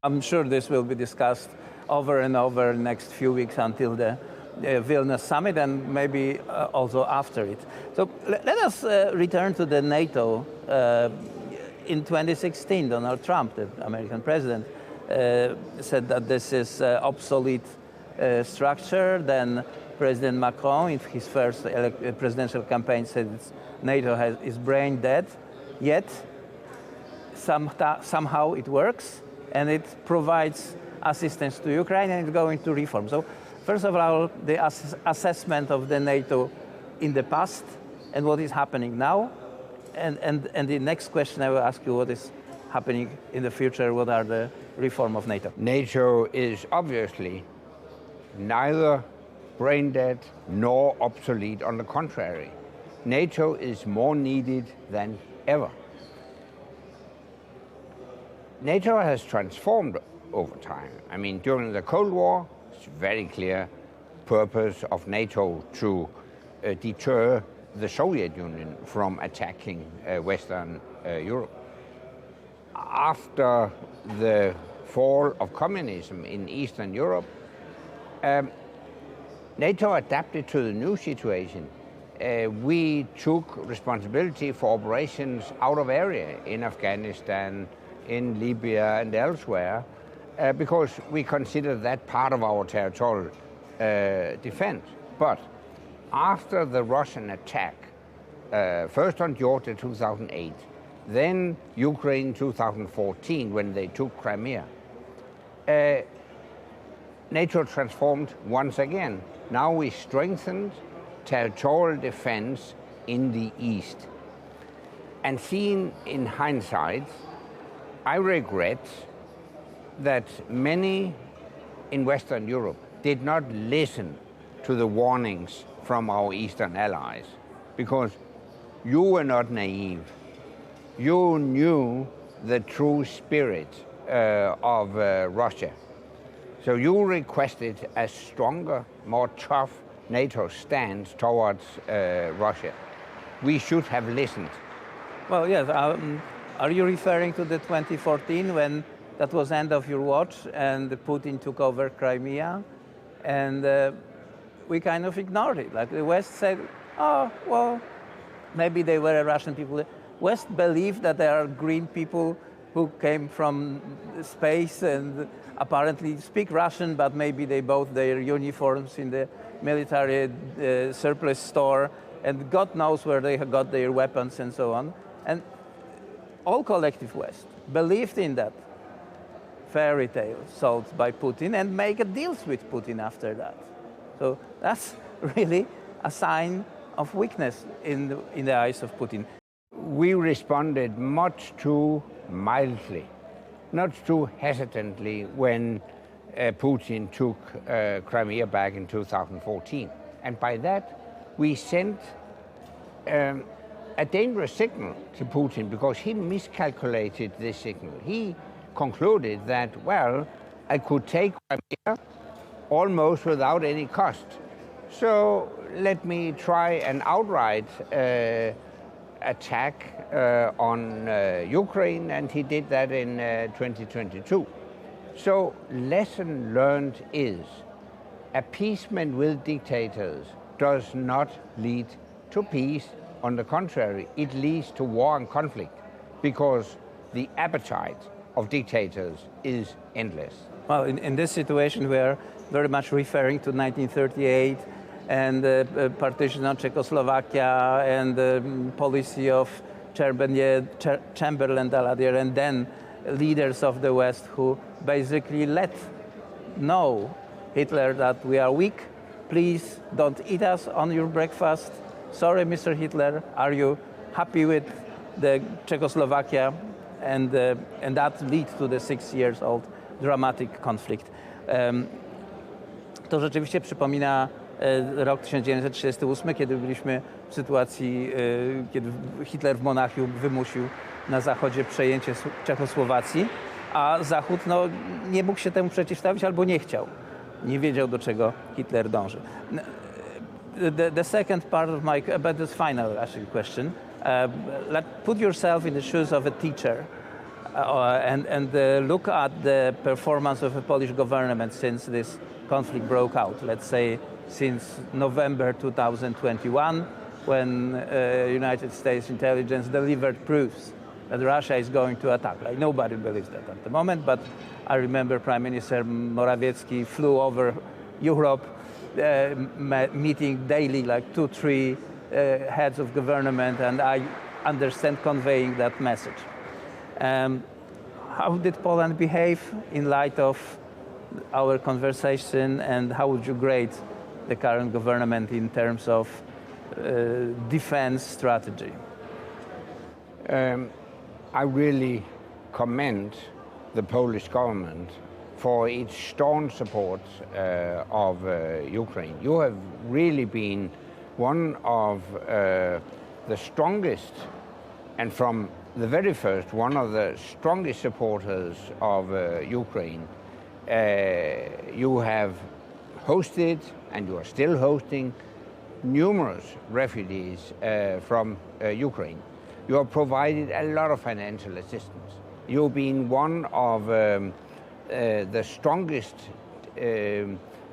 I'm sure this will be discussed over and over in the next few weeks until the Vilnius summit and maybe also after it. So let us return to the NATO. In 2016, Donald Trump, the American president, said that this is obsolete structure. Then President Macron, in his first presidential campaign, said NATO is brain dead. Yet somehow it works, and it provides assistance to Ukraine, and it's going to reform. So first of all, the assessment of the NATO in the past and what is happening now. And the next question I will ask you, what is happening in the future? What are the reform of NATO? NATO is obviously neither brain dead nor obsolete. On the contrary, NATO is more needed than ever. NATO has transformed over time. I mean, during the Cold War, it's very clear purpose of NATO to deter the Soviet Union from attacking Western Europe. After the fall of communism in Eastern Europe, NATO adapted to the new situation. We took responsibility for operations out of area in Afghanistan, in Libya and elsewhere, because we consider that part of our territorial defense. But after the Russian attack, first on Georgia 2008, then Ukraine 2014 when they took Crimea, NATO transformed once again. Now we strengthened territorial defense in the east. And seen in hindsight, I regret that many in Western Europe did not listen to the warnings from our Eastern allies, because you were not naive. You knew the true spirit of Russia. So you requested a stronger, more tough NATO stance towards Russia. We should have listened. Well, yes. Are you referring to the 2014 when that was end of your watch and Putin took over Crimea? And we kind of ignored it. Like the West said, oh, well, maybe they were Russian people. West believed that there are green people who came from space and apparently speak Russian, but maybe they bought their uniforms in the military surplus store, and God knows where they got their weapons and so on. And all collective West believed in that fairy tale sold by Putin and make deals with Putin after that. So that's really a sign of weakness in the eyes of Putin. We responded much too mildly, not too hesitantly when Putin took Crimea back in 2014. And by that, we sent a dangerous signal to Putin because he miscalculated this signal. He concluded that, well, I could take Crimea almost without any cost. So let me try an outright attack on Ukraine, and he did that in 2022. So lesson learned is appeasement with dictators does not lead to peace. On the contrary, it leads to war and conflict because the appetite of dictators is endless. Well, in this situation, we are very much referring to 1938 and the partition of Czechoslovakia and the policy of Chamberlain, Daladier, and then leaders of the West who basically let know Hitler that we are weak. Please don't eat us on your breakfast. Sorry, Mr. Hitler, are you happy with the Czechoslovakia? And that leads to the 6 years old dramatic conflict. To rzeczywiście przypomina rok 1938, kiedy byliśmy w sytuacji, kiedy Hitler w Monachium wymusił na Zachodzie przejęcie Czechosłowacji, a Zachód nie mógł się temu przeciwstawić albo nie chciał. Nie wiedział, do czego Hitler dąży. The second part of this final actually question, put yourself in the shoes of a teacher look at the performance of the Polish government since this conflict broke out, let's say since November 2021, when United States intelligence delivered proofs that Russia is going to attack. Like, nobody believes that at the moment, but I remember Prime Minister Morawiecki flew over Europe, meeting daily like 2-3 heads of government, and I understand conveying that message. How did Poland behave in light of our conversation, and how would you grade the current government in terms of defense strategy? I really commend the Polish government for its staunch support of Ukraine. You have really been one of the strongest, and from the very first, one of the strongest supporters of Ukraine. You have hosted, and you are still hosting, numerous refugees from Ukraine. You have provided a lot of financial assistance. You've been one of the strongest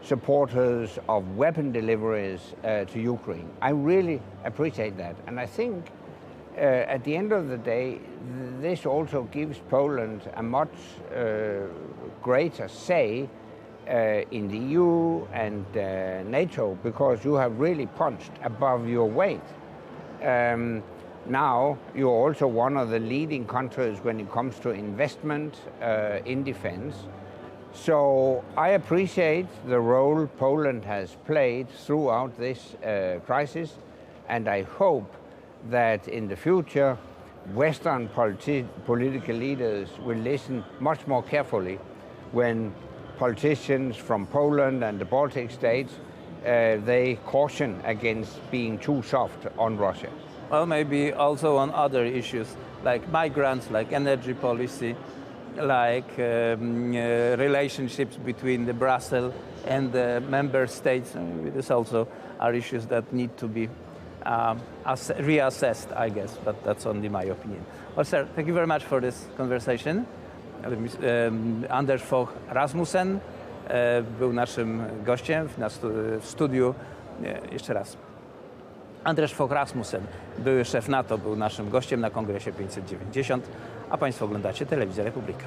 supporters of weapon deliveries to Ukraine. I really appreciate that, and I think at the end of the day, this also gives Poland a much greater say in the EU and NATO, because you have really punched above your weight. Now you're also one of the leading countries when it comes to investment in defense. So I appreciate the role Poland has played throughout this crisis, and I hope that in the future Western political leaders will listen much more carefully when politicians from Poland and the Baltic states they caution against being too soft on Russia. Well, maybe also on other issues like migrants, like energy policy, like relationships between the Brussels and the member states. These also are issues that need to be reassessed, I guess, but that's only my opinion. Well, sir, thank you very much for this conversation. Anders Fogh Rasmussen był naszym gościem w studiu. Jeszcze raz. Anders Fogh Rasmussen, były szef NATO, był naszym gościem na Kongresie 590, a Państwo oglądacie Telewizję Republika.